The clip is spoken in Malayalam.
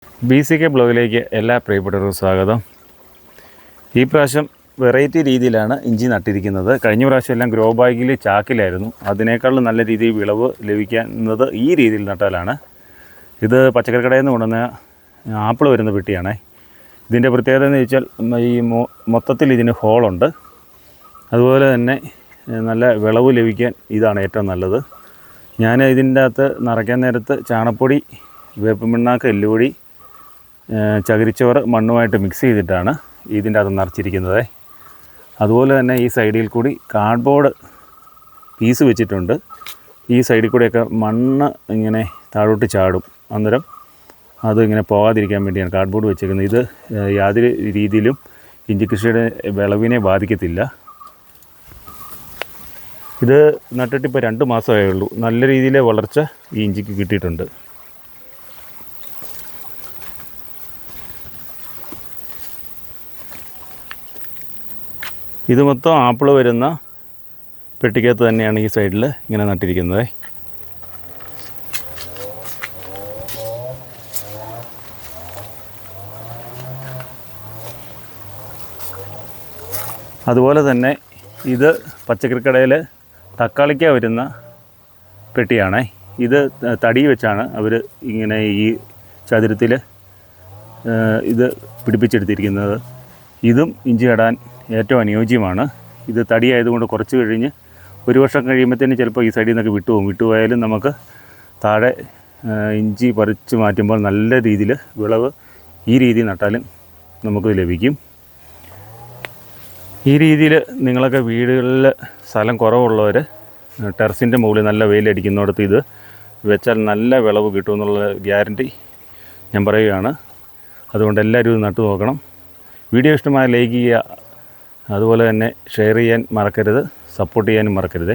BCK ബ്ലോഗിലേക്ക് എല്ലാ പ്രിയപ്പെട്ടവർക്കും സ്വാഗതം. ഈ പ്രാവശ്യം വെറൈറ്റി രീതിയിലാണ് ഇഞ്ചി നട്ടിരിക്കുന്നത്. കഴിഞ്ഞ പ്രാവശ്യം എല്ലാം ഗ്രോ ബാഗിൽ ചാക്കിലായിരുന്നു. അതിനേക്കാളും നല്ല രീതിയിൽ വിളവ് ലഭിക്കുന്നത് ഈ രീതിയിൽ നട്ടാലാണ്. ഇത് പച്ചക്കറി കടയിൽ നിന്ന് കൊണ്ടുവന്ന ആപ്പിൾ വരുന്ന പെട്ടിയാണേ. ഇതിൻ്റെ പ്രത്യേകത എന്ന് വെച്ചാൽ ഈ മൊത്തത്തിൽ ഇതിന് ഹോളുണ്ട്. അതുപോലെ തന്നെ നല്ല വിളവ് ലഭിക്കാൻ ഇതാണ് ഏറ്റവും നല്ലത്. ഞാൻ ഇതിൻ്റെ അകത്ത് നിറയ്ക്കാൻ നേരത്ത് ചാണകപ്പൊടി, വേപ്പിൻ എല്ലുപൊടി, ചകിരിച്ചോറ് മണ്ണുമായിട്ട് മിക്സ് ചെയ്തിട്ടാണ് ഇതിൻ്റെ അകത്ത് നിറച്ചിരിക്കുന്നത്. അതുപോലെ തന്നെ ഈ സൈഡിൽ കൂടി കാർഡ്ബോർഡ് പീസ് വെച്ചിട്ടുണ്ട്. ഈ സൈഡിൽ കൂടെയൊക്കെ മണ്ണ് ഇങ്ങനെ താഴോട്ട് ചാടും. അന്നേരം അതിങ്ങനെ പോകാതിരിക്കാൻ വേണ്ടിയാണ് കാർഡ്ബോർഡ് വെച്ചേക്കുന്നത്. ഇത് യാതൊരു രീതിയിലും ഇഞ്ചി കൃഷിയുടെ വിളവിനെ ബാധിക്കത്തില്ല. ഇത് നട്ടിട്ട് ഇപ്പോൾ 2 മാസമേ ഉള്ളൂ. നല്ല രീതിയിലെ വളർച്ച ഈ ഇഞ്ചിക്ക് കിട്ടിയിട്ടുണ്ട്. ഇത് മൊത്തം ആപ്പിൾ വരുന്ന പെട്ടിക്കകത്ത് തന്നെയാണ് ഈ സൈഡിൽ ഇങ്ങനെ നട്ടിരിക്കുന്നത്. അതുപോലെ തന്നെ ഇത് പച്ചക്കറി കടയിൽ തക്കാളിക്ക വരുന്ന പെട്ടിയാണേ. ഇത് തടി വെച്ചാണ് അവർ ഇങ്ങനെ ഈ ചതുരത്തിൽ ഇത് പിടിപ്പിച്ചെടുത്തിരിക്കുന്നത്. ഇതും ഇഞ്ചി നടാൻ ഏറ്റവും അനുയോജ്യമാണ്. ഇത് തടിയായതുകൊണ്ട് കുറച്ച് കഴിഞ്ഞ് 1 വർഷം കഴിയുമ്പോഴത്തേന് ചിലപ്പോൾ ഈ സൈഡിൽ നിന്നൊക്കെ വിട്ടുപോയാലും നമുക്ക് താഴെ ഇഞ്ചി പറിച്ച് മാറ്റുമ്പോൾ നല്ല രീതിയിൽ വിളവ് ഈ രീതിയിൽ നട്ടാലും നമുക്ക് ലഭിക്കും. ഈ രീതിയിൽ നിങ്ങളൊക്കെ വീടുകളിൽ സ്ഥലം കുറവുള്ളവർ ടെറസിൻ്റെ മുകളിൽ നല്ല വെയിലടിക്കുന്നിടത്ത് ഇത് വെച്ചാൽ നല്ല വിളവ് കിട്ടുമെന്നുള്ള ഗ്യാരണ്ടി ഞാൻ പറയുകയാണ്. അതുകൊണ്ട് എല്ലാവരും ഇത് നട്ടു നോക്കണം. വീഡിയോ ഇഷ്ടമായ ലൈക്ക് ചെയ്യുക. അതുപോലെ തന്നെ ഷെയർ ചെയ്യാൻ മറക്കരുത്, സപ്പോർട്ട് ചെയ്യാനും മറക്കരുത്.